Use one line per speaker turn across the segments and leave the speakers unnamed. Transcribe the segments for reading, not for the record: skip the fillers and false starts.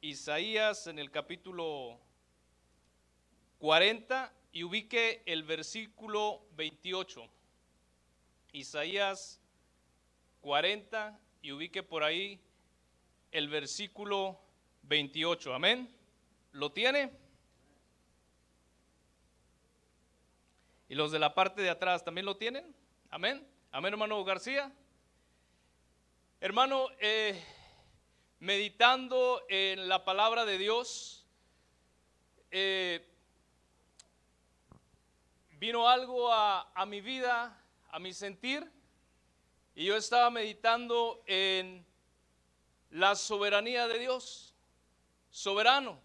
Isaías en el capítulo 40 y ubique el versículo 28. Isaías 40 y ubique por ahí el versículo 28. Amén. ¿Lo tiene? ¿Y los de la parte de atrás también lo tienen? Amén. Amén, hermano García. Hermano, meditando en la palabra de Dios, vino algo a mi vida, a mi sentir, y yo estaba meditando en la soberanía de Dios. Soberano.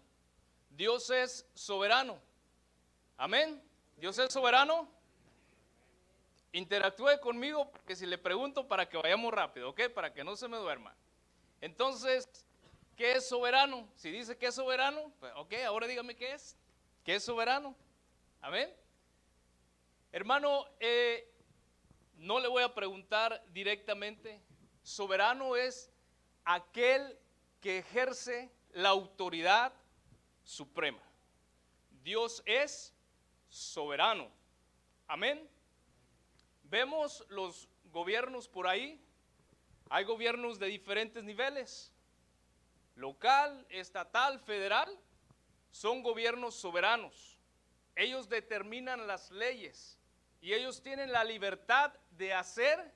Dios es soberano. Amén. Dios es soberano. Interactúe conmigo porque si le pregunto para que vayamos rápido, ¿ok? Para que no se me duerma. Entonces, ¿qué es soberano? Si dice que es soberano, pues, ok, ahora dígame qué es. ¿Qué es soberano? Amén. Hermano, no le voy a preguntar directamente. Soberano es aquel que ejerce la autoridad suprema. Dios es soberano. Amén. Vemos los gobiernos por ahí. Hay gobiernos de diferentes niveles. Local, estatal, federal. Son gobiernos soberanos. Ellos determinan las leyes y ellos tienen la libertad de hacer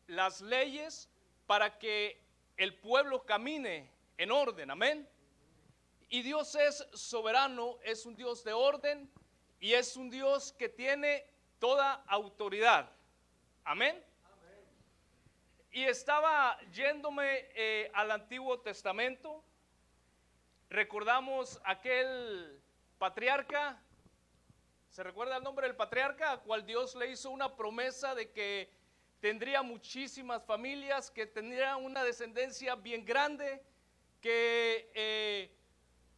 las leyes para que el pueblo camine en orden. Amén. Y Dios es soberano, es un Dios de orden y es un Dios que tiene toda autoridad. Amén. Amén. Y estaba yéndome al Antiguo Testamento. Recordamos aquel patriarca. ¿Se recuerda el nombre del patriarca? A cual Dios le hizo una promesa de que tendría muchísimas familias, que tendría una descendencia bien grande, que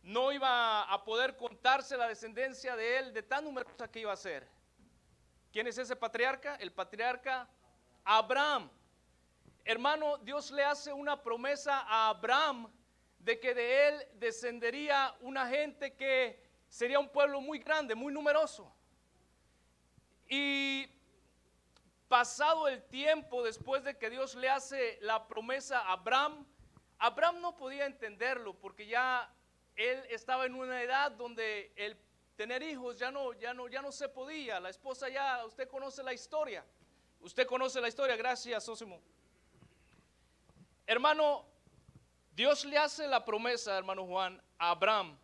no iba a poder contarse la descendencia de él, de tan numerosa que iba a ser. ¿Quién es ese patriarca? El patriarca Abraham. Hermano, Dios le hace una promesa a Abraham de que de él descendería una gente que sería un pueblo muy grande, muy numeroso. Y pasado el tiempo, después de que Dios le hace la promesa a Abraham, Abraham no podía entenderlo porque ya él estaba en una edad donde el tener hijos ya no se podía. La esposa ya, usted conoce la historia. Usted conoce la historia, gracias, Sósimo. Hermano, Dios le hace la promesa, hermano Juan, a Abraham.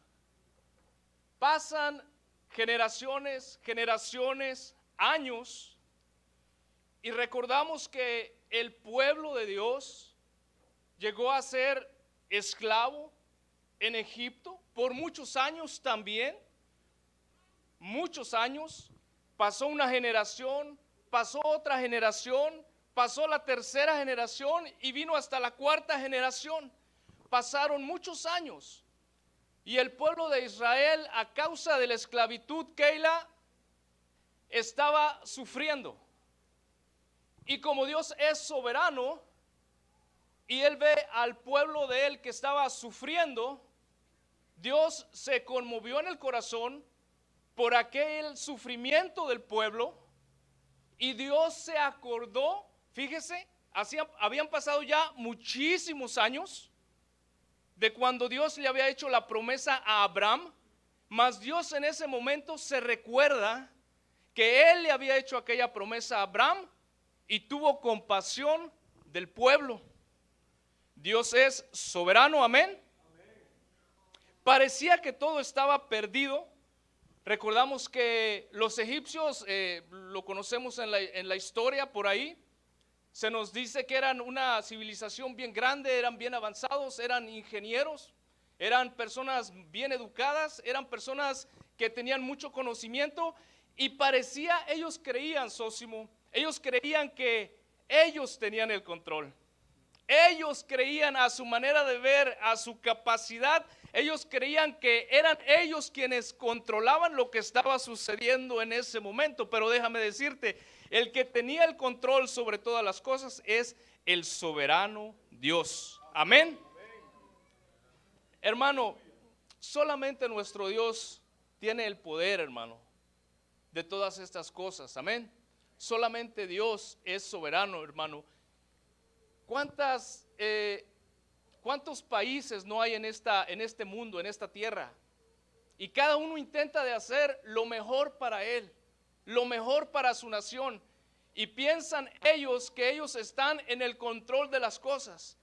Pasan generaciones, años, y recordamos que el pueblo de Dios llegó a ser esclavo en Egipto por muchos años también. Muchos años. Pasó una generación, pasó otra generación, pasó la tercera generación y vino hasta la cuarta generación. Pasaron muchos años y el pueblo de Israel, a causa de la esclavitud, Keila, estaba sufriendo. Y como Dios es soberano y Él ve al pueblo de Él que estaba sufriendo, Dios se conmovió en el corazón por aquel sufrimiento del pueblo y Dios se acordó. Fíjese, habían pasado ya muchísimos años de cuando Dios le había hecho la promesa a Abraham, mas Dios en ese momento se recuerda que Él le había hecho aquella promesa a Abraham y tuvo compasión del pueblo. Dios es soberano, amén. Parecía que todo estaba perdido. Recordamos que los egipcios, lo conocemos en la historia por ahí. Se nos dice que eran una civilización bien grande, eran bien avanzados, eran ingenieros, eran personas bien educadas, eran personas que tenían mucho conocimiento y parecía, ellos creían, Sósimo, ellos creían que ellos tenían el control. Ellos creían, a su manera de ver, a su capacidad, ellos creían que eran ellos quienes controlaban lo que estaba sucediendo en ese momento. Pero déjame decirte, el que tenía el control sobre todas las cosas es el soberano Dios. Amén. Hermano, solamente nuestro Dios tiene el poder, hermano, de todas estas cosas. Amén. Solamente Dios es soberano, hermano. ¿Cuántos países no hay en este mundo, en esta tierra? Y cada uno intenta de hacer lo mejor para él, lo mejor para su nación. Y piensan ellos que ellos están en el control de las cosas.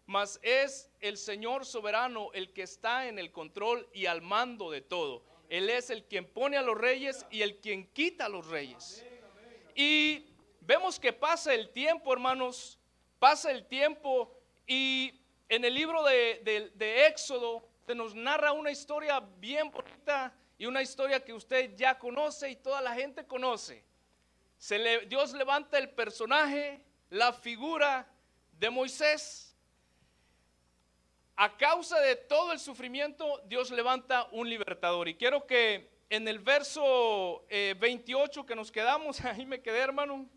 Mas es el Señor soberano el que está en el control y al mando de todo. Él es el quien pone a los reyes y el quien quita a los reyes. Y vemos que pasa el tiempo, hermanos, pasa el tiempo, y en el libro de Éxodo se nos narra una historia bien bonita y una historia que usted ya conoce y toda la gente conoce. Dios levanta el personaje, la figura de Moisés. A causa de todo el sufrimiento, Dios levanta un libertador. Y quiero que en el verso 28 que nos quedamos, ahí me quedé, hermano,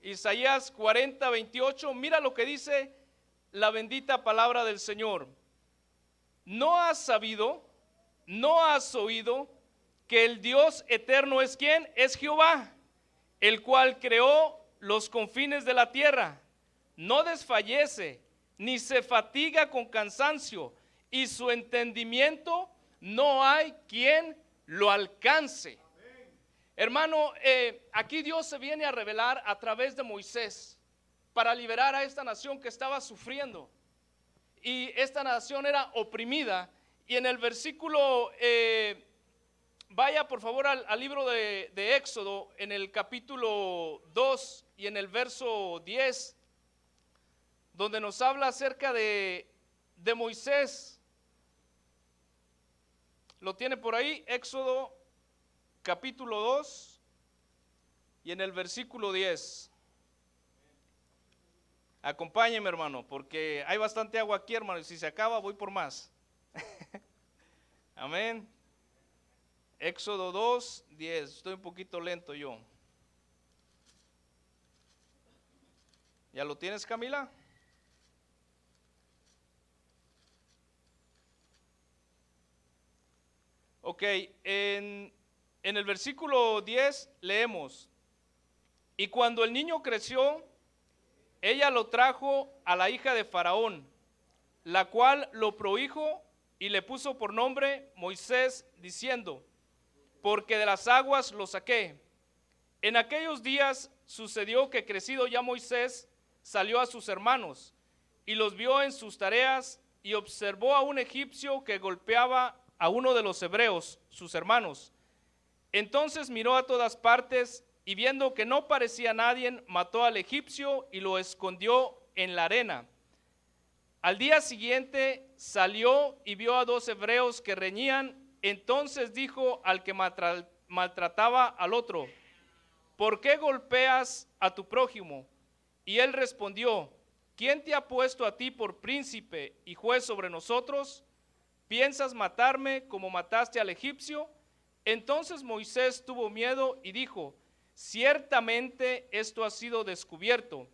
Isaías 40, 28, mira lo que dice la bendita palabra del Señor. ¿No has sabido, no has oído que el Dios eterno es quién? Es Jehová, el cual creó los confines de la tierra. No desfallece, ni se fatiga con cansancio, y su entendimiento no hay quien lo alcance. Hermano, aquí Dios se viene a revelar a través de Moisés para liberar a esta nación que estaba sufriendo. Y esta nación era oprimida. Y en el versículo, vaya por favor al libro de Éxodo, en el capítulo 2 y en el verso 10, donde nos habla acerca de Moisés. ¿Lo tiene por ahí? Éxodo capítulo 2 y en el versículo 10. Acompáñeme, hermano, porque hay bastante agua aquí, hermano, y si se acaba voy por más. Amén. Éxodo 2, 10. Estoy un poquito lento yo. ¿Ya lo tienes, Camila? Ok, en el versículo 10 leemos: y cuando el niño creció, ella lo trajo a la hija de Faraón, la cual lo prohijo y le puso por nombre Moisés, diciendo: porque de las aguas lo saqué. En aquellos días sucedió que, crecido ya Moisés, salió a sus hermanos y los vio en sus tareas, y observó a un egipcio que golpeaba a uno de los hebreos, sus hermanos. Entonces miró a todas partes, y viendo que no parecía nadie, mató al egipcio y lo escondió en la arena. Al día siguiente salió y vio a 2 hebreos que reñían. Entonces dijo al que maltrataba al otro: ¿por qué golpeas a tu prójimo? Y él respondió: ¿quién te ha puesto a ti por príncipe y juez sobre nosotros? ¿Piensas matarme como mataste al egipcio? Entonces Moisés tuvo miedo y dijo: ciertamente esto ha sido descubierto.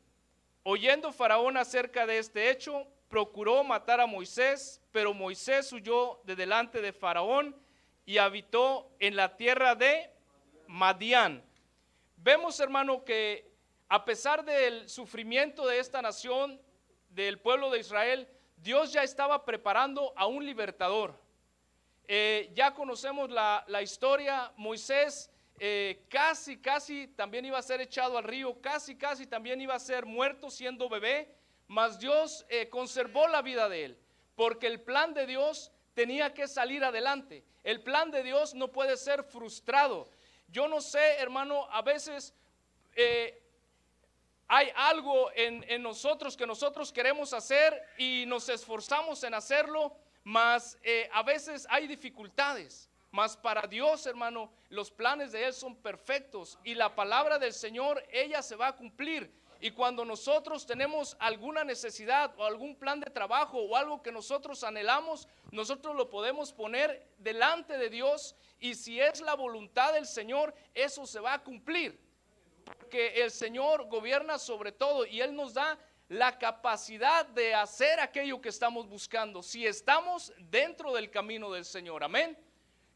Oyendo Faraón acerca de este hecho, procuró matar a Moisés, pero Moisés huyó de delante de Faraón y habitó en la tierra de Madián. Vemos, hermano, que a pesar del sufrimiento de esta nación, del pueblo de Israel, Dios ya estaba preparando a un libertador. Ya conocemos la historia. Moisés casi también iba a ser echado al río, casi también iba a ser muerto siendo bebé, mas Dios conservó la vida de él, porque el plan de Dios tenía que salir adelante. El plan de Dios no puede ser frustrado. Yo no sé, hermano, a veces hay algo en nosotros que nosotros queremos hacer y nos esforzamos en hacerlo, mas a veces hay dificultades. Mas para Dios, hermano, los planes de Él son perfectos, y la palabra del Señor, ella se va a cumplir. Y cuando nosotros tenemos alguna necesidad o algún plan de trabajo o algo que nosotros anhelamos, nosotros lo podemos poner delante de Dios, y si es la voluntad del Señor, eso se va a cumplir. Porque el Señor gobierna sobre todo, y Él nos da la capacidad de hacer aquello que estamos buscando, si estamos dentro del camino del Señor. Amén.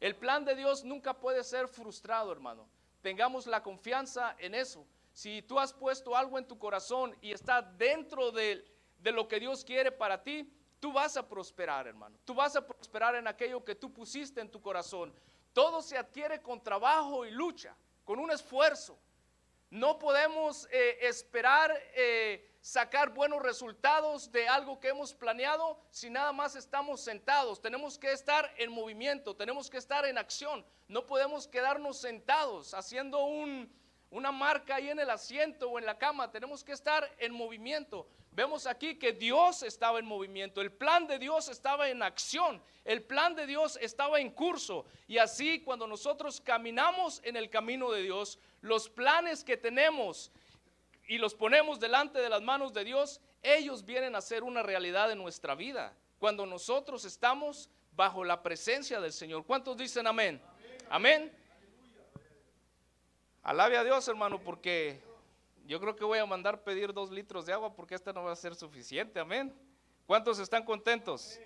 El plan de Dios nunca puede ser frustrado, hermano. Tengamos la confianza en eso. Si tú has puesto algo en tu corazón y está dentro de lo que Dios quiere para ti, tú vas a prosperar, hermano. Tú vas a prosperar en aquello que tú pusiste en tu corazón. Todo se adquiere con trabajo y lucha, con un esfuerzo. No podemos esperar sacar buenos resultados de algo que hemos planeado si nada más estamos sentados. Tenemos que estar en movimiento, tenemos que estar en acción. No podemos quedarnos sentados haciendo una marca ahí en el asiento o en la cama. Tenemos que estar en movimiento. Vemos aquí que Dios estaba en movimiento, el plan de Dios estaba en acción, el plan de Dios estaba en curso. Y así, cuando nosotros caminamos en el camino de Dios, los planes que tenemos y los ponemos delante de las manos de Dios, ellos vienen a ser una realidad en nuestra vida, cuando nosotros estamos bajo la presencia del Señor. ¿Cuántos dicen amén? Amén. Alabe a Dios, hermano, porque yo creo que voy a mandar pedir 2 litros de agua, porque esta no va a ser suficiente. Amén. ¿Cuántos están contentos?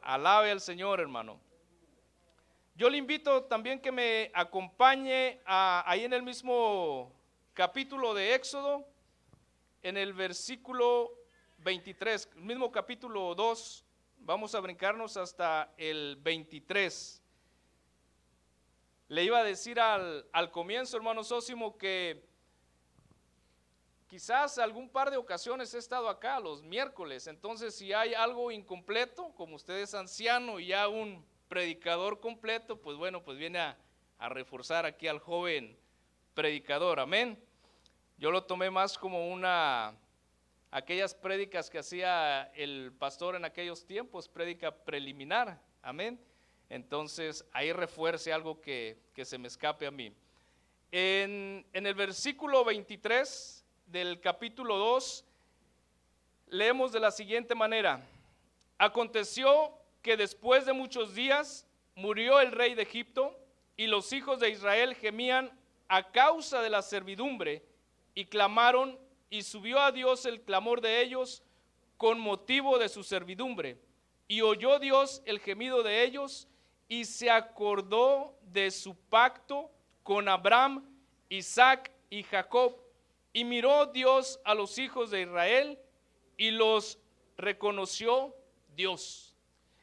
Alabe al Señor, hermano. Yo le invito también que me acompañe ahí en el mismo capítulo de Éxodo, en el versículo 23, el mismo capítulo 2, vamos a brincarnos hasta el 23. Le iba a decir al comienzo, hermano Sósimo, que quizás algún par de ocasiones he estado acá los miércoles. Entonces, si hay algo incompleto, como usted es anciano y ya un predicador completo, pues bueno, pues viene a reforzar aquí al joven predicador. Amén. Yo lo tomé más como aquellas prédicas que hacía el pastor en aquellos tiempos, prédica preliminar. Amén. Entonces ahí refuerce algo que se me escape a mí. En el versículo 23 del capítulo 2 leemos de la siguiente manera: aconteció que después de muchos días murió el rey de Egipto, y los hijos de Israel gemían a causa de la servidumbre, y clamaron, y subió a Dios el clamor de ellos con motivo de su servidumbre, y oyó Dios el gemido de ellos, y se acordó de su pacto con Abraham, Isaac y Jacob, y miró Dios a los hijos de Israel y los reconoció Dios.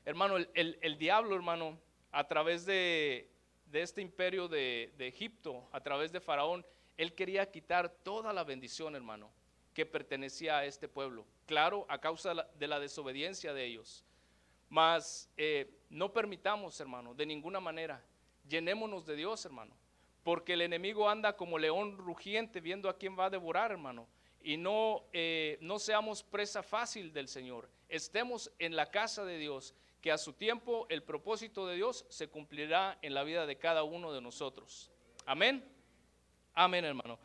Hermano, el diablo, hermano, a través de este imperio de Egipto, a través de Faraón, él quería quitar toda la bendición, hermano, que pertenecía a este pueblo. Claro, a causa de la desobediencia de ellos. Mas no permitamos, hermano, de ninguna manera. Llenémonos de Dios, hermano, porque el enemigo anda como león rugiente viendo a quién va a devorar, hermano. Y no seamos presa fácil del Señor. Estemos en la casa de Dios, que a su tiempo el propósito de Dios se cumplirá en la vida de cada uno de nosotros. Amén. Amén, hermano.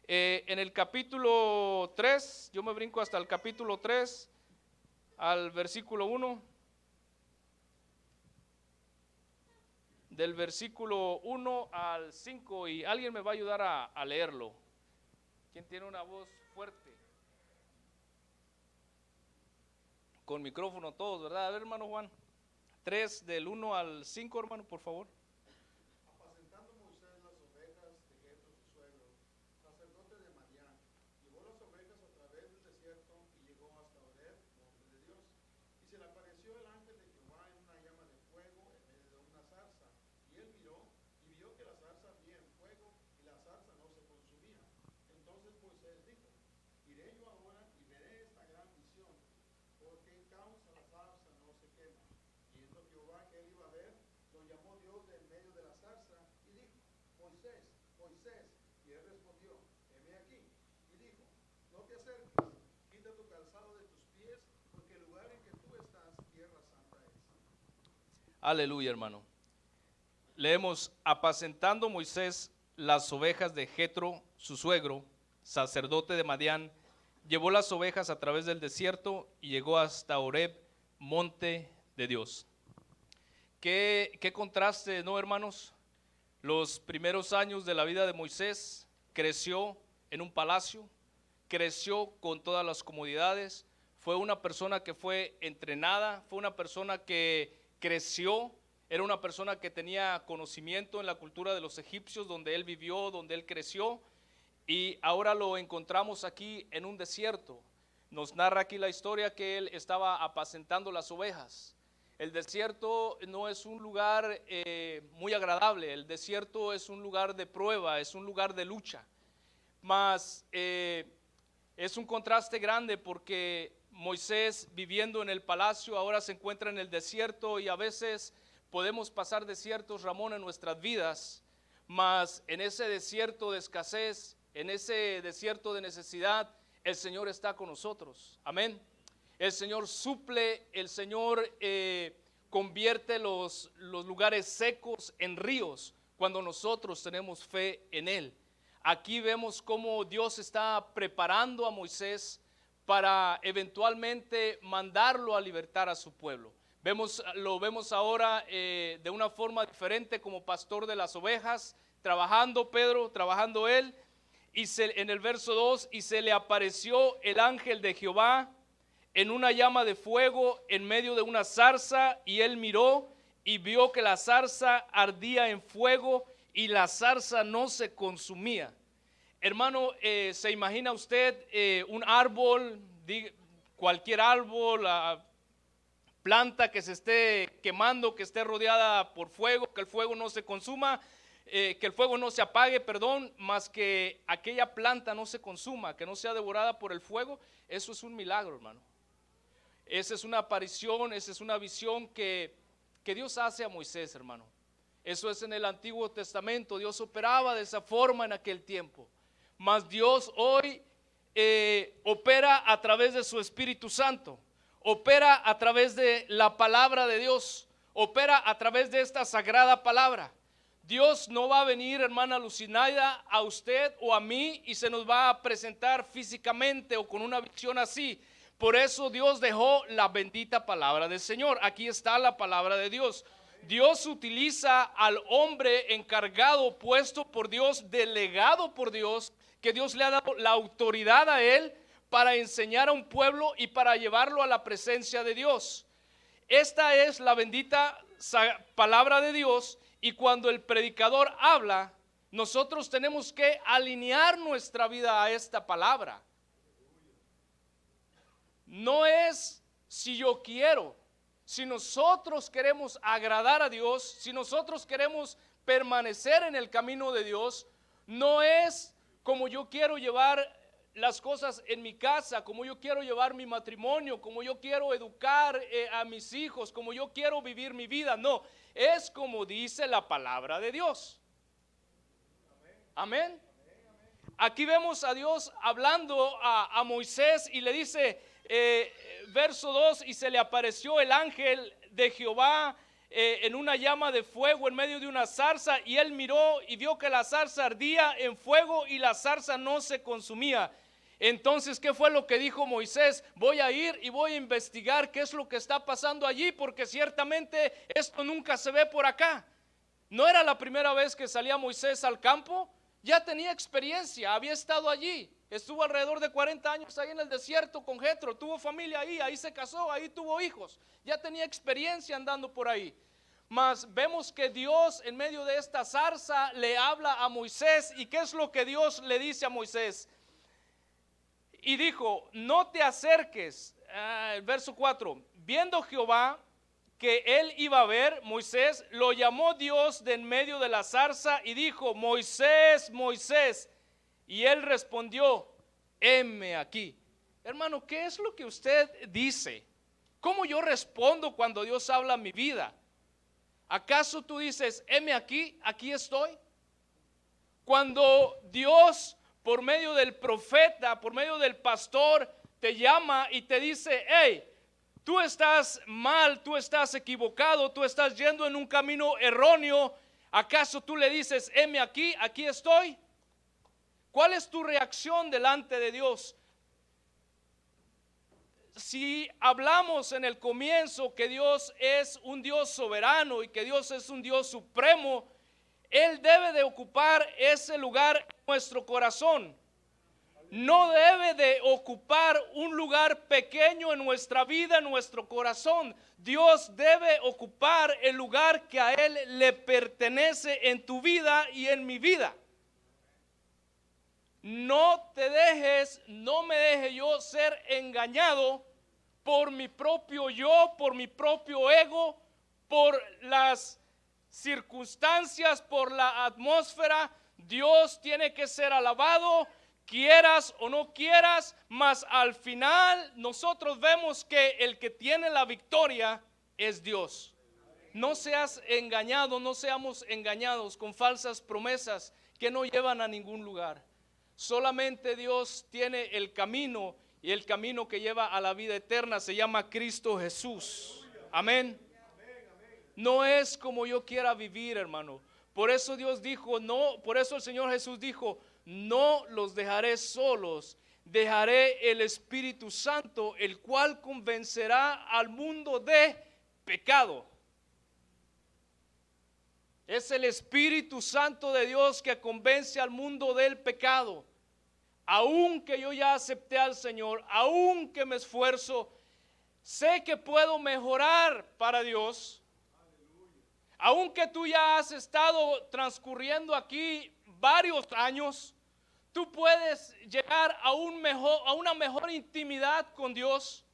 En el capítulo 3, yo me brinco hasta el capítulo 3, al versículo 1. Del versículo 1 al 5, y alguien me va a ayudar a leerlo. ¿Quién tiene una voz fuerte? Con micrófono todos, ¿verdad? A ver, hermano Juan. 3 del 1 al 5, hermano, por favor.
Apacentando Moisés las ovejas de Jetro su suegro, sacerdote de Madián, llevó las ovejas a través del desierto y llegó hasta Horeb, monte de Dios. Y se le apareció el ángel de Jehová en una llama de fuego en medio de una zarza. Y él miró y vio que la zarza ardía en fuego y la zarza no se consumía. Entonces Moisés dijo: iré yo ahora y veré esta gran visión, porque en causa la zarza no se quema. Viendo Jehová que él iba a ver, lo llamó Dios del medio de la zarza y dijo: Moisés, Moisés. Y él respondió: heme aquí. Y dijo: no te acerques, quita tu calzado de tus pies, porque el lugar en que tú estás, tierra santa es.
Aleluya, hermano. Leemos: apacentando Moisés las ovejas de Jetro, su suegro, sacerdote de Madián, llevó las ovejas a través del desierto y llegó hasta Horeb, monte de Dios. Qué contraste, ¿no, hermanos? Los primeros años de la vida de Moisés creció en un palacio, creció con todas las comodidades, fue una persona que fue entrenada, fue una persona que creció, era una persona que tenía conocimiento en la cultura de los egipcios, donde él vivió, donde él creció, y ahora lo encontramos aquí en un desierto. Nos narra aquí la historia que él estaba apacentando las ovejas. El desierto no es un lugar muy agradable, el desierto es un lugar de prueba, es un lugar de lucha, mas es un contraste grande porque Moisés, viviendo en el palacio, ahora se encuentra en el desierto, y a veces podemos pasar desiertos, Ramón, en nuestras vidas, mas en ese desierto de escasez, en ese desierto de necesidad, el Señor está con nosotros. Amén. El Señor suple, el Señor convierte los lugares secos en ríos cuando nosotros tenemos fe en Él. Aquí vemos cómo Dios está preparando a Moisés para eventualmente mandarlo a libertar a su pueblo. Lo vemos ahora de una forma diferente como pastor de las ovejas, trabajando Pedro, trabajando él, y en el verso 2, y se le apareció el ángel de Jehová en una llama de fuego en medio de una zarza, y él miró y vio que la zarza ardía en fuego y la zarza no se consumía. Hermano, ¿se imagina usted un árbol, cualquier árbol, planta que se esté quemando, que esté rodeada por fuego, que el fuego no se consuma, que el fuego no se apague, perdón, más que aquella planta no se consuma, que no sea devorada por el fuego? Eso es un milagro, hermano. Esa es una aparición, esa es una visión que Dios hace a Moisés, hermano. Eso es en el Antiguo Testamento. Dios operaba de esa forma en aquel tiempo. Mas Dios hoy opera a través de su Espíritu Santo, opera a través de la palabra de Dios, opera a través de esta sagrada palabra. Dios no va a venir, hermana Lucinaida, a usted o a mí y se nos va a presentar físicamente o con una visión así. Por eso Dios dejó la bendita palabra del Señor. Aquí está la palabra de Dios. Dios utiliza al hombre encargado, puesto por Dios, delegado por Dios, que Dios le ha dado la autoridad a él para enseñar a un pueblo y para llevarlo a la presencia de Dios. Esta es la bendita palabra de Dios, y cuando el predicador habla, nosotros tenemos que alinear nuestra vida a esta palabra. No es si yo quiero. Si nosotros queremos agradar a Dios, si nosotros queremos permanecer en el camino de Dios, no es como yo quiero llevar las cosas en mi casa, como yo quiero llevar mi matrimonio, como yo quiero educar a mis hijos, como yo quiero vivir mi vida. No, es como dice la palabra de Dios. Amén. Aquí vemos a Dios hablando a Moisés y le dice, verso 2, y se le apareció el ángel de Jehová en una llama de fuego en medio de una zarza, y él miró y vio que la zarza ardía en fuego y la zarza no se consumía. Entonces, ¿qué fue lo que dijo Moisés? Voy a ir y voy a investigar qué es lo que está pasando allí, porque ciertamente esto nunca se ve por acá. No era la primera vez que salía Moisés al campo, ya tenía experiencia, había estado allí. Estuvo alrededor de 40 años ahí en el desierto con Jetro, tuvo familia ahí se casó, ahí tuvo hijos, ya tenía experiencia andando por ahí. Mas vemos que Dios en medio de esta zarza le habla a Moisés, y ¿qué es lo que Dios le dice a Moisés? Y dijo, no te acerques, el verso 4, viendo Jehová que él iba a ver, Moisés, lo llamó Dios de en medio de la zarza y dijo, Moisés, Moisés. Y él respondió, heme aquí. Hermano, ¿qué es lo que usted dice? ¿Cómo yo respondo cuando Dios habla a mi vida? ¿Acaso tú dices, heme aquí, aquí estoy? Cuando Dios, por medio del profeta, por medio del pastor, te llama y te dice, hey, tú estás mal, tú estás equivocado, tú estás yendo en un camino erróneo, ¿acaso tú le dices, heme aquí, aquí estoy? ¿Cuál es tu reacción delante de Dios? Si hablamos en el comienzo que Dios es un Dios soberano y que Dios es un Dios supremo, Él debe de ocupar ese lugar en nuestro corazón. no debe de ocupar un lugar pequeño en nuestra vida, en nuestro corazón. Dios debe ocupar el lugar que a Él le pertenece en tu vida y en mi vida. No me deje yo ser engañado por mi propio yo, por mi propio ego, por las circunstancias, por la atmósfera. Dios tiene que ser alabado, quieras o no quieras, mas al final nosotros vemos que el que tiene la victoria es Dios. No seas engañado, no seamos engañados con falsas promesas que no llevan a ningún lugar. Solamente Dios tiene el camino, y el camino que lleva a la vida eterna se llama Cristo Jesús. Amén. No es como yo quiera vivir, hermano. Por eso Dios dijo, no, por eso el Señor Jesús dijo, no los dejaré solos, dejaré el Espíritu Santo, el cual convencerá al mundo de pecado. Es el Espíritu Santo de Dios que convence al mundo del pecado. Aunque yo ya acepté al Señor, aunque me esfuerzo, sé que puedo mejorar para Dios. Aunque tú ya has estado transcurriendo aquí varios años, tú puedes llegar a una mejor intimidad con Dios.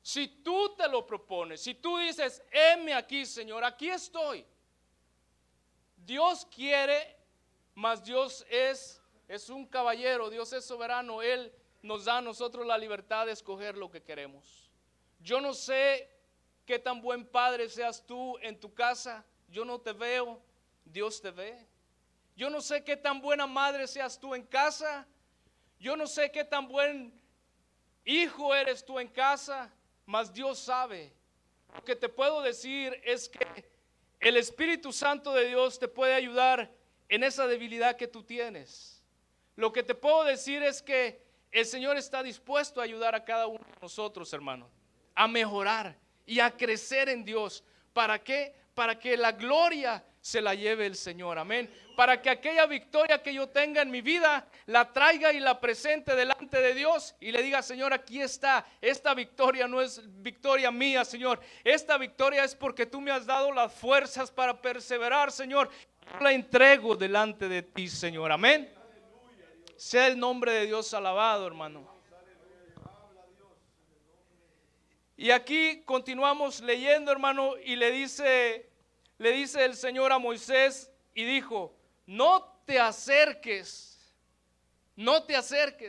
Si tú te lo propones, si tú dices, heme aquí, Señor, aquí estoy. Dios quiere, mas Dios es un caballero, Dios es soberano. Él nos da a nosotros la libertad de escoger lo que queremos. Yo no sé qué tan buen padre seas tú en tu casa. Yo no te veo, Dios te ve. Yo no sé qué tan buena madre seas tú en casa. Yo no sé qué tan buen hijo eres tú en casa, mas Dios sabe. Lo que te puedo decir es que el Espíritu Santo de Dios te puede ayudar en esa debilidad que tú tienes. Lo que te puedo decir es que el Señor está dispuesto a ayudar a cada uno de nosotros, hermano, a mejorar y a crecer en Dios. ¿Para qué? Para que la gloria se la lleve el Señor, amén. Para que aquella victoria que yo tenga en mi vida la traiga y la presente delante de Dios y le diga, Señor, aquí está. Esta victoria no es victoria mía, Señor. Esta victoria es porque tú me has dado las fuerzas para perseverar, Señor. Yo la entrego delante de ti, Señor, amén. Sea el nombre de Dios alabado, hermano. Y aquí continuamos leyendo, hermano, y le dice el Señor a Moisés y dijo, no te acerques,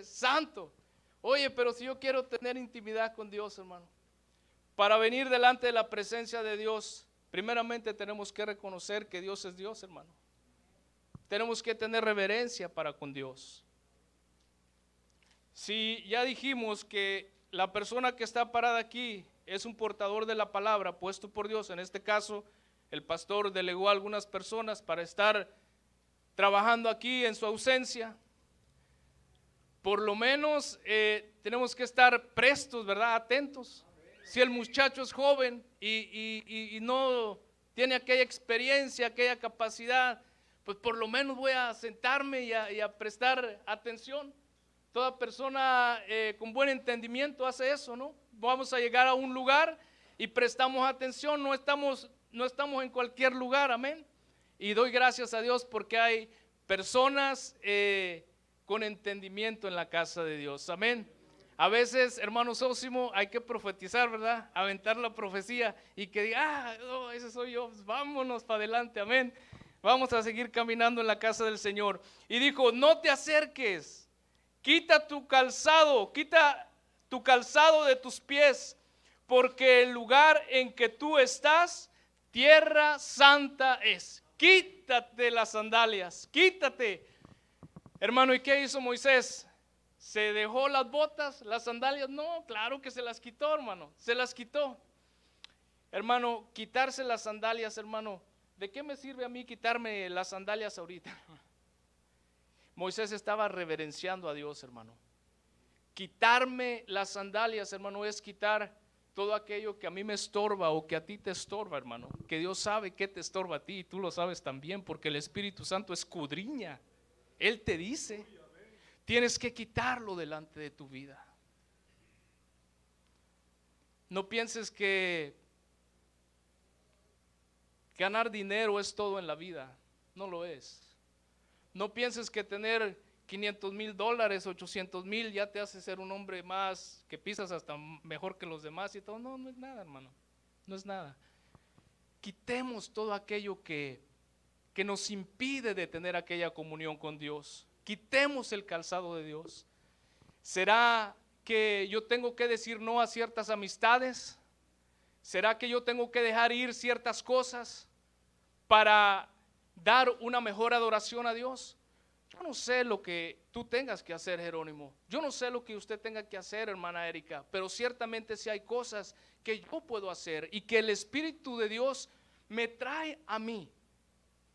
santo. Oye, pero si yo quiero tener intimidad con Dios, hermano, para venir delante de la presencia de Dios, primeramente tenemos que reconocer que Dios es Dios, hermano. Tenemos que tener reverencia para con Dios. Si ya dijimos que la persona que está parada aquí es un portador de la palabra puesto por Dios, en este caso el pastor delegó a algunas personas para estar trabajando aquí en su ausencia, por lo menos tenemos que estar prestos, ¿verdad? Atentos. Si el muchacho es joven y no tiene aquella experiencia, aquella capacidad, pues por lo menos voy a sentarme y a prestar atención. Toda persona con buen entendimiento hace eso, ¿no? Vamos a llegar a un lugar y prestamos atención, no estamos en cualquier lugar, amén. Y doy gracias a Dios porque hay personas con entendimiento en la casa de Dios, amén. A veces, hermano Sósimo, hay que profetizar, ¿verdad? Aventar la profecía y que diga, no, ese soy yo, pues vámonos para adelante, amén. Vamos a seguir caminando en la casa del Señor. Y dijo, no te acerques. Quita tu calzado de tus pies, porque el lugar en que tú estás, tierra santa es. Quítate las sandalias, quítate. Hermano, ¿y qué hizo Moisés? ¿Se dejó las botas, las sandalias? No, claro que se las quitó, hermano, se las quitó. Hermano, quitarse las sandalias, hermano, ¿de qué me sirve a mí quitarme las sandalias ahorita? Moisés estaba reverenciando a Dios, hermano. Quitarme las sandalias, hermano, es quitar todo aquello que a mí me estorba o que a ti te estorba, hermano. Que Dios sabe qué te estorba a ti y tú lo sabes también, porque el Espíritu Santo escudriña. Él te dice, Tienes que quitarlo delante de tu vida. No pienses que ganar dinero es todo en la vida. No lo es. No pienses que tener $500,000, $800,000 ya te hace ser un hombre más, que pisas hasta mejor que los demás y todo. No, no es nada, hermano. No es nada. Quitemos todo aquello que nos impide de tener aquella comunión con Dios. Quitemos el calzado de Dios. ¿Será que yo tengo que decir no a ciertas amistades? ¿Será que yo tengo que dejar ir ciertas cosas para dar una mejor adoración a Dios? Yo no sé lo que tú tengas que hacer, Jerónimo. Yo no sé lo que usted tenga que hacer, hermana Erika, pero ciertamente sí hay cosas que yo puedo hacer y que el Espíritu de Dios me trae a mí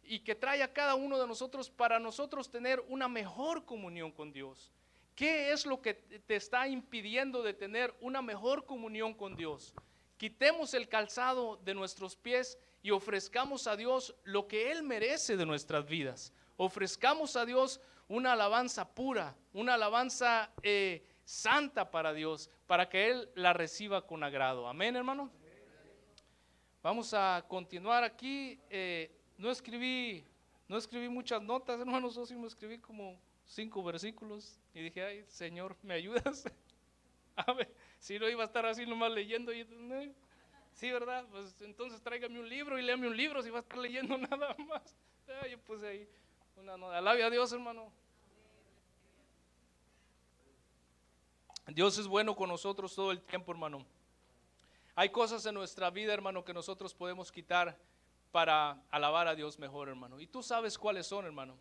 y que trae a cada uno de nosotros para nosotros tener una mejor comunión con Dios. ¿Qué es lo que te está impidiendo de tener una mejor comunión con Dios? Quitemos el calzado de nuestros pies y ofrezcamos a Dios lo que Él merece de nuestras vidas. Ofrezcamos a Dios una alabanza pura, una alabanza santa para Dios, para que Él la reciba con agrado. Amén, hermano. Vamos a continuar aquí. No escribí muchas notas, hermanos, yo sí me escribí como 5 versículos y dije, ay, Señor, ¿me ayudas? A ver, si no iba a estar así nomás leyendo. Sí, ¿verdad? Pues entonces tráigame un libro y léame un libro si va a estar leyendo nada más. Yo puse ahí una nota. Alabe a Dios, hermano. Dios es bueno con nosotros todo el tiempo, hermano. Hay cosas en nuestra vida, hermano, que nosotros podemos quitar para alabar a Dios mejor, hermano. Y tú sabes cuáles son, hermano.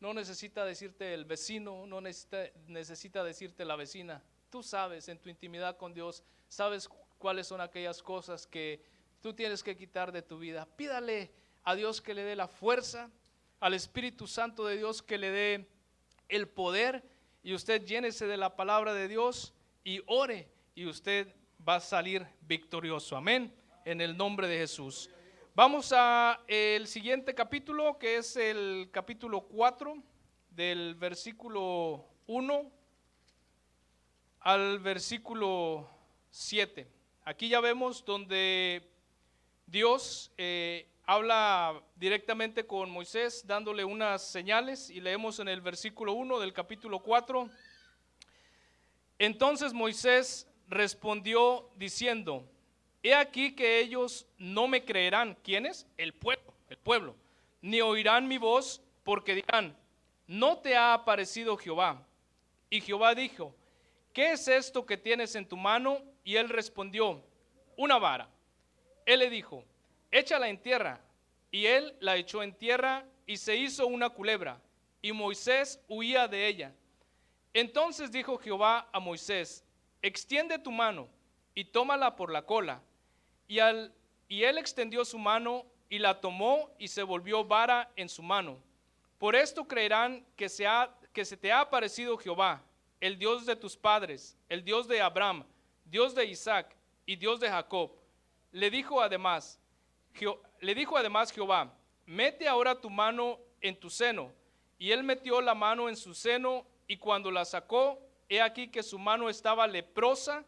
No necesita decirte el vecino, no necesita decirte la vecina. Tú sabes en tu intimidad con Dios, sabes cuáles son aquellas cosas que tú tienes que quitar de tu vida. Pídale a Dios que le dé la fuerza, al Espíritu Santo de Dios que le dé el poder, y usted llénese de la palabra de Dios y ore, y usted va a salir victorioso. Amén, en el nombre de Jesús. Vamos a el siguiente capítulo, que es el capítulo 4, del versículo 1 al versículo 7. Aquí ya vemos donde Dios habla directamente con Moisés, dándole unas señales, y leemos en el versículo 1 del capítulo 4. Entonces Moisés respondió diciendo: he aquí que ellos no me creerán. ¿Quiénes? El pueblo. Ni oirán mi voz, porque dirán: ¿no te ha aparecido Jehová? Y Jehová dijo: ¿qué es esto que tienes en tu mano? Y él respondió: una vara. Él le dijo: échala en tierra. Y él la echó en tierra, y se hizo una culebra, y Moisés huía de ella. Entonces dijo Jehová a Moisés: extiende tu mano y tómala por la cola. Y él extendió su mano y la tomó, y se volvió vara en su mano. Por esto creerán que se te ha aparecido Jehová, el Dios de tus padres, el Dios de Abraham, Dios de Isaac y Dios de Jacob. Le dijo además Jehová: mete ahora tu mano en tu seno. Y él metió la mano en su seno, y cuando la sacó, he aquí que su mano estaba leprosa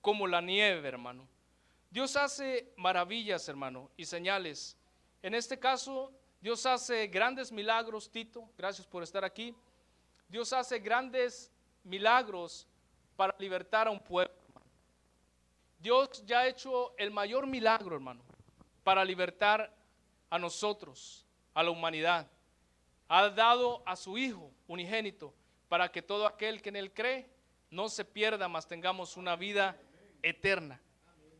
como la nieve, hermano. Dios hace maravillas, hermano, y señales. En este caso, Dios hace grandes milagros. Tito, gracias por estar aquí. Dios hace grandes milagros para libertar a un pueblo, hermano. Dios ya ha hecho el mayor milagro, hermano, para libertar a nosotros, a la humanidad. Ha dado a su Hijo unigénito para que todo aquel que en él cree no se pierda, mas tengamos una vida eterna.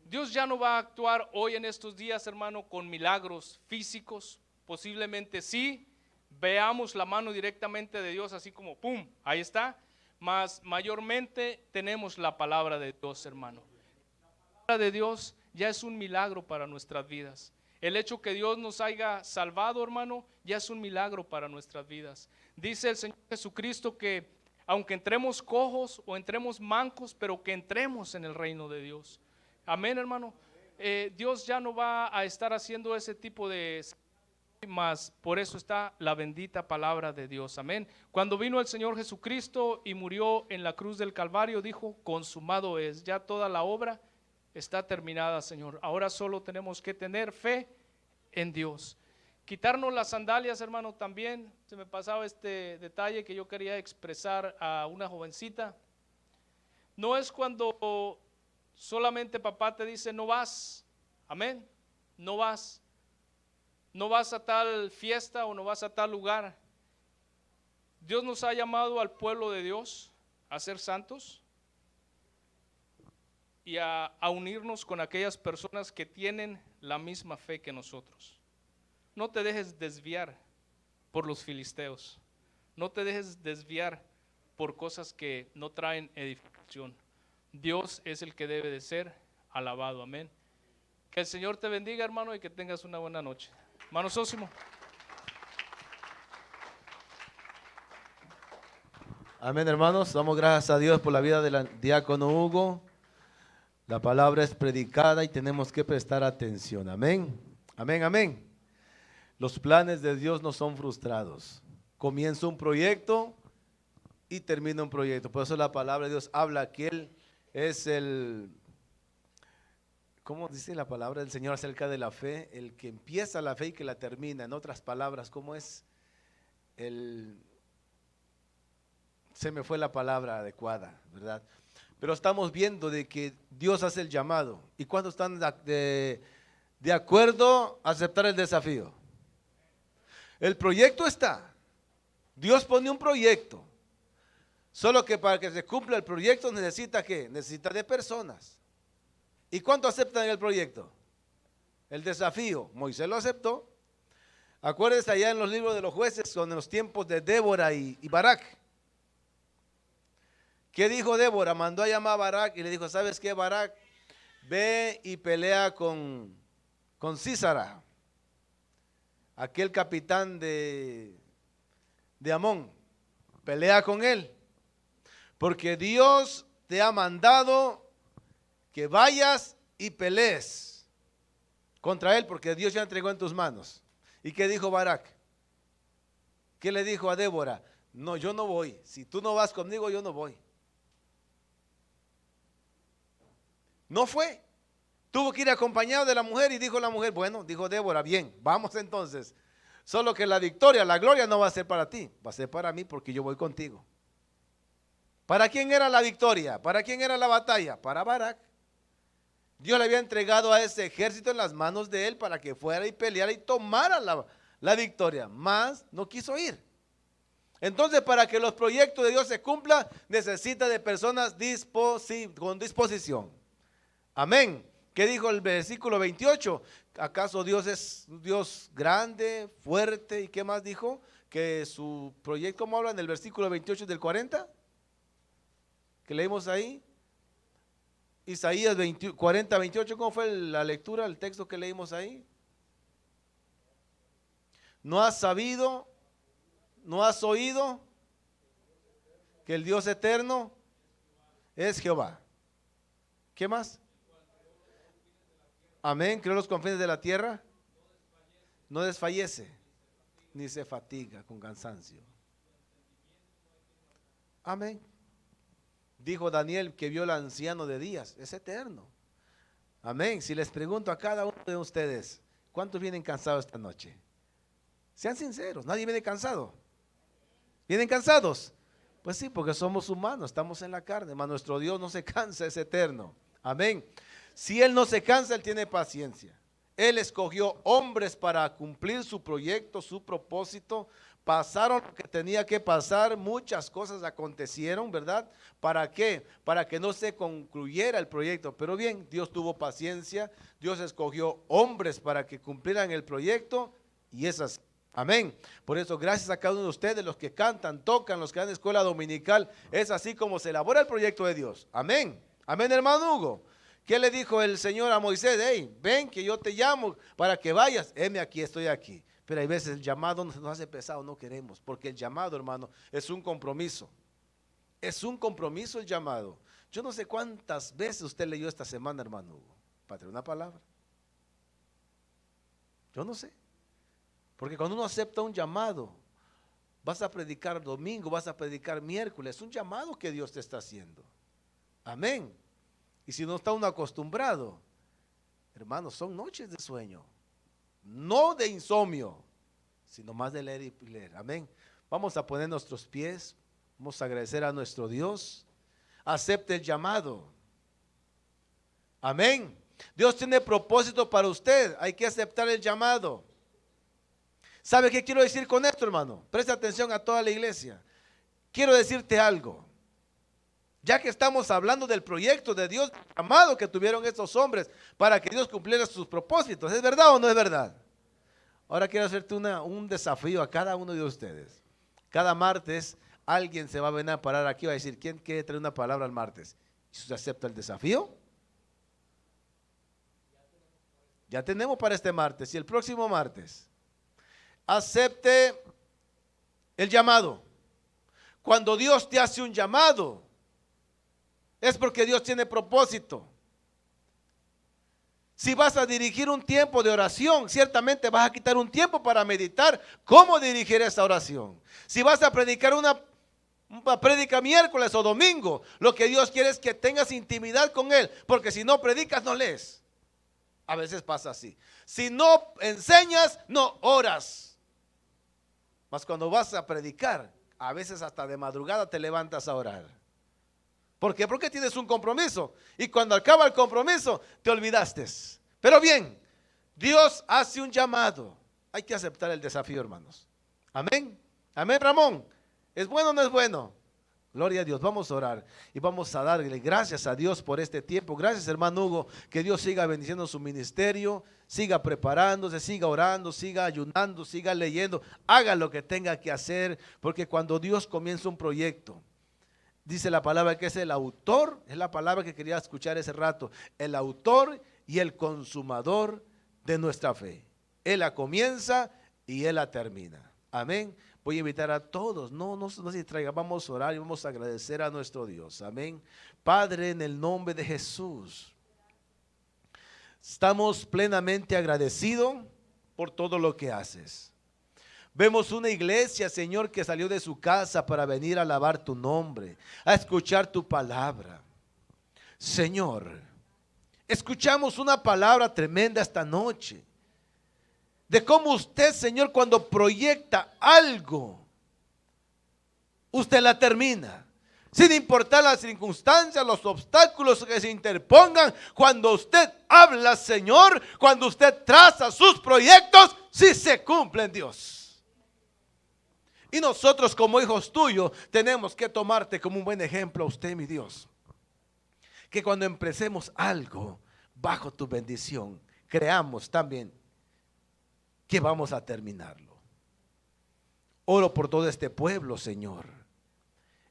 Dios ya no va a actuar hoy en estos días, hermano, con milagros físicos. Posiblemente sí, veamos la mano directamente de Dios, así como pum, ahí está. Mas mayormente tenemos la palabra de Dios, hermano. La palabra de Dios ya es un milagro para nuestras vidas. El hecho que Dios nos haya salvado, hermano, ya es un milagro para nuestras vidas. Dice el Señor Jesucristo que aunque entremos cojos o entremos mancos, pero que entremos en el reino de Dios. Amén, hermano. Dios ya no va a estar haciendo ese tipo de mas por eso está la bendita palabra de Dios. Amén. Cuando vino el Señor Jesucristo y murió en la cruz del Calvario, dijo: consumado es, ya toda la obra está terminada, Señor. Ahora solo tenemos que tener fe en Dios. Quitarnos las sandalias, hermano. También se me pasaba este detalle que yo quería expresar a una jovencita. No es cuando solamente papá te dice no vas, amén, no vas. No vas a tal fiesta o no vas a tal lugar. Dios nos ha llamado al pueblo de Dios a ser santos y a unirnos con aquellas personas que tienen la misma fe que nosotros. No te dejes desviar por los filisteos. No te dejes desviar por cosas que no traen edificación. Dios es el que debe de ser alabado. Amén. Que el Señor te bendiga, hermano, y que tengas una buena noche. Hermano Sósimo.
Amén, hermanos. Damos gracias a Dios por la vida del diácono Hugo. La palabra es predicada y tenemos que prestar atención. Amén. Amén, amén. Los planes de Dios no son frustrados. Comienza un proyecto y termina un proyecto. Por eso la palabra de Dios habla que Él es el... ¿Cómo dice la palabra del Señor acerca de la fe? El que empieza la fe y que la termina. En otras palabras, ¿cómo es? Se me fue la palabra adecuada, ¿verdad? Pero estamos viendo de que Dios hace el llamado. ¿Y cuántos están de acuerdo a aceptar el desafío? El proyecto está. Dios pone un proyecto. Solo que para que se cumpla el proyecto necesita ¿qué? Necesita de personas. ¿Y cuánto aceptan el proyecto? El desafío. Moisés lo aceptó. Acuérdense allá en los libros de los jueces, son en los tiempos de Débora y Barak. ¿Qué dijo Débora? Mandó a llamar a Barak y le dijo: ¿sabes qué, Barak? Ve y pelea con Sísara, aquel capitán de Amón. Pelea con él, porque Dios te ha mandado que vayas y pelees contra él, porque Dios ya entregó en tus manos. ¿Y qué dijo Barak? ¿Qué le dijo a Débora? No, yo no voy. Si tú no vas conmigo, yo no voy. No fue. Tuvo que ir acompañado de la mujer y dijo la mujer: bueno, dijo Débora, bien, vamos entonces. Solo que la victoria, la gloria no va a ser para ti, va a ser para mí, porque yo voy contigo. ¿Para quién era la victoria? ¿Para quién era la batalla? Para Barak. Dios le había entregado a ese ejército en las manos de él para que fuera y peleara y tomara la victoria, mas no quiso ir. Entonces, para que los proyectos de Dios se cumplan, necesita de personas con disposición. Amén. ¿Qué dijo el versículo 28? ¿Acaso Dios es un Dios grande, fuerte? ¿Y qué más dijo? Que su proyecto, ¿cómo habla en el versículo 28 del 40? Que leímos ahí. Isaías 40, 28, ¿cómo fue la lectura, el texto que leímos ahí? ¿No has sabido, no has oído que el Dios eterno es Jehová? ¿Qué más? Amén, creó los confines de la tierra, no desfallece, ni se fatiga con cansancio. Amén. Dijo Daniel que vio al anciano de días, es eterno. Amén. Si les pregunto a cada uno de ustedes, ¿cuántos vienen cansados esta noche? Sean sinceros, nadie viene cansado. ¿Vienen cansados? Pues sí, porque somos humanos, estamos en la carne, mas nuestro Dios no se cansa, es eterno. Amén. Si Él no se cansa, Él tiene paciencia. Él escogió hombres para cumplir su proyecto, su propósito. Pasaron lo que tenía que pasar, muchas cosas acontecieron, ¿verdad? ¿Para qué? Para que no se concluyera el proyecto. Pero bien, Dios tuvo paciencia, Dios escogió hombres para que cumplieran el proyecto y es así. Amén. Por eso, gracias a cada uno de ustedes, los que cantan, tocan, los que dan escuela dominical, es así como se elabora el proyecto de Dios. Amén. Amén, hermano Hugo. ¿Qué le dijo el Señor a Moisés? Hey, ven que yo te llamo para que vayas. Heme aquí, estoy aquí. Pero hay veces el llamado nos hace pesado, no queremos, porque el llamado, hermano, es un compromiso. Es un compromiso el llamado. Yo no sé cuántas veces usted leyó esta semana, hermano Hugo, para tener una palabra. Yo no sé. Porque cuando uno acepta un llamado, vas a predicar domingo, vas a predicar miércoles, es un llamado que Dios te está haciendo. Amén. Y si no está uno acostumbrado, hermanos, son noches de sueño, no de insomnio, sino más de leer y leer. Amén. Vamos a poner nuestros pies, vamos a agradecer a nuestro Dios. Acepte el llamado. Amén. Dios tiene propósito para usted, hay que aceptar el llamado. ¿Sabe qué quiero decir con esto, hermano? Presta atención a toda la iglesia. Quiero decirte algo. Ya que estamos hablando del proyecto de Dios, llamado que tuvieron estos hombres para que Dios cumpliera sus propósitos, ¿es verdad o no es verdad? Ahora quiero hacerte un desafío a cada uno de ustedes. Cada martes alguien se va a venir a parar aquí y va a decir, ¿quién quiere traer una palabra el martes? ¿Y usted acepta el desafío? Ya tenemos para este martes y el próximo martes. Acepte el llamado. Cuando Dios te hace un llamado, es porque Dios tiene propósito. Si vas a dirigir un tiempo de oración, ciertamente vas a quitar un tiempo para meditar cómo dirigir esa oración. Si vas a predicar una prédica miércoles o domingo, lo que Dios quiere es que tengas intimidad con Él, porque si no predicas, no lees. A veces pasa así. Si no enseñas, no oras. Mas cuando vas a predicar, a veces hasta de madrugada te levantas a orar. ¿Por qué? Porque tienes un compromiso. Y cuando acaba el compromiso, te olvidaste. Pero bien, Dios hace un llamado. Hay que aceptar el desafío, hermanos. Amén. Amén, Ramón. ¿Es bueno o no es bueno? Gloria a Dios. Vamos a orar y vamos a darle gracias a Dios por este tiempo. Gracias, hermano Hugo. Que Dios siga bendiciendo su ministerio, siga preparándose, siga orando, siga ayunando, siga leyendo. Haga lo que tenga que hacer, porque cuando Dios comienza un proyecto, dice la palabra que es el autor, es la palabra que quería escuchar ese rato, el autor y el consumador de nuestra fe. Él la comienza y Él la termina. Amén. Voy a invitar a todos, no se distraigan, vamos a orar y vamos a agradecer a nuestro Dios. Amén. Padre, en el nombre de Jesús, estamos plenamente agradecidos por todo lo que haces. Vemos una iglesia, Señor, que salió de su casa para venir a alabar tu nombre, a escuchar tu palabra. Señor, escuchamos una palabra tremenda esta noche, de cómo usted, Señor, cuando proyecta algo, usted la termina. Sin importar las circunstancias, los obstáculos que se interpongan, cuando usted habla, Señor, cuando usted traza sus proyectos, sí se cumplen, Dios. Y nosotros como hijos tuyos tenemos que tomarte como un buen ejemplo a usted, mi Dios. Que cuando empecemos algo bajo tu bendición, creamos también que vamos a terminarlo. Oro por todo este pueblo, Señor.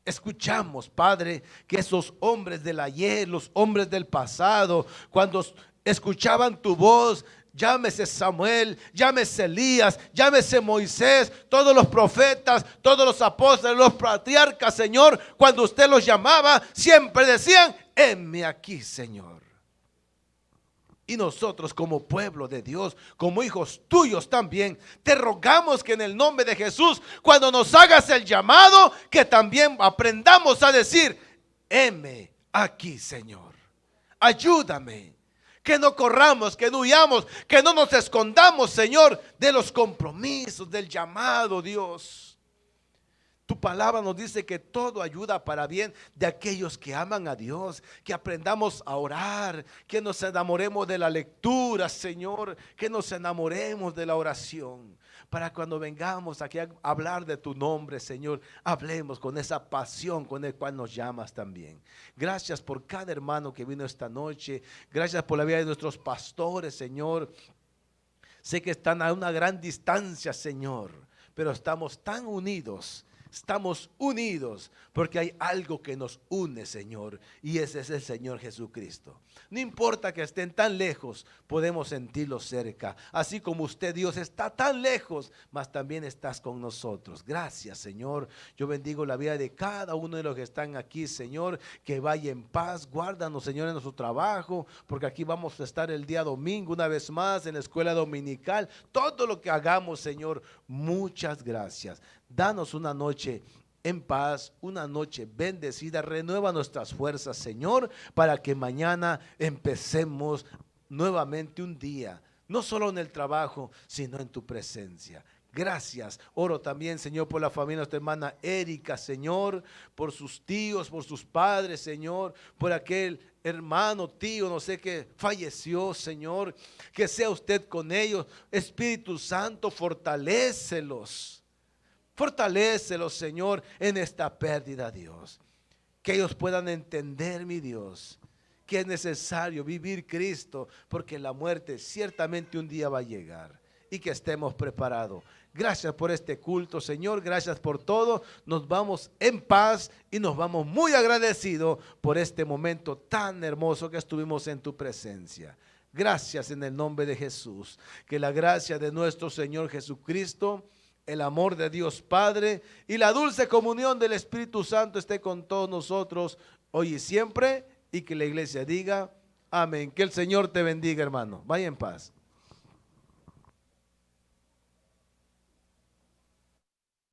Escuchamos, Padre, que esos hombres del ayer, los hombres del pasado, cuando escuchaban tu voz, llámese Samuel, llámese Elías, llámese Moisés, todos los profetas, todos los apóstoles, los patriarcas, Señor, cuando usted los llamaba, siempre decían, heme aquí, Señor. Y nosotros como pueblo de Dios, como hijos tuyos también, te rogamos que en el nombre de Jesús, cuando nos hagas el llamado, que también aprendamos a decir, heme aquí, Señor. Ayúdame, que no corramos, que no huyamos, que no nos escondamos, Señor, de los compromisos, del llamado, Dios. Tu palabra nos dice que todo ayuda para bien de aquellos que aman a Dios, que aprendamos a orar, que nos enamoremos de la lectura, Señor, que nos enamoremos de la oración, para cuando vengamos aquí a hablar de tu nombre, Señor, hablemos con esa pasión con el cual nos llamas también. Gracias por cada hermano que vino esta noche, gracias por la vida de nuestros pastores, Señor. Sé que están a una gran distancia, Señor, pero estamos tan unidos, estamos unidos porque hay algo que nos une, Señor, y ese es el Señor Jesucristo. No importa que estén tan lejos, podemos sentirlo cerca. Así como usted, Dios, está tan lejos, mas también estás con nosotros. Gracias, Señor. Yo bendigo la vida de cada uno de los que están aquí, Señor, que vaya en paz. Guárdanos, Señor, en nuestro trabajo, porque aquí vamos a estar el día domingo una vez más en la escuela dominical. Todo lo que hagamos, Señor, muchas gracias. Danos una noche en paz, una noche bendecida. Renueva nuestras fuerzas, Señor, para que mañana empecemos nuevamente un día, no solo en el trabajo, sino en tu presencia. Gracias. Oro también, Señor, por la familia de nuestra hermana Erika, Señor, por sus tíos, por sus padres, Señor, por aquel hermano, tío, no sé, qué falleció, Señor. Que sea usted con ellos. Espíritu Santo, fortalécelos. Fortalécelos, Señor, en esta pérdida, Dios. Que ellos puedan entender, mi Dios, que es necesario vivir Cristo, porque la muerte ciertamente un día va a llegar, y que estemos preparados. Gracias por este culto, Señor. Gracias por todo. Nos vamos en paz y nos vamos muy agradecidos por este momento tan hermoso que estuvimos en tu presencia. Gracias en el nombre de Jesús. Que la gracia de nuestro Señor Jesucristo, el amor de Dios Padre y la dulce comunión del Espíritu Santo esté con todos nosotros hoy y siempre, y que la iglesia diga amén. Que el Señor te bendiga, hermano. Vaya en paz.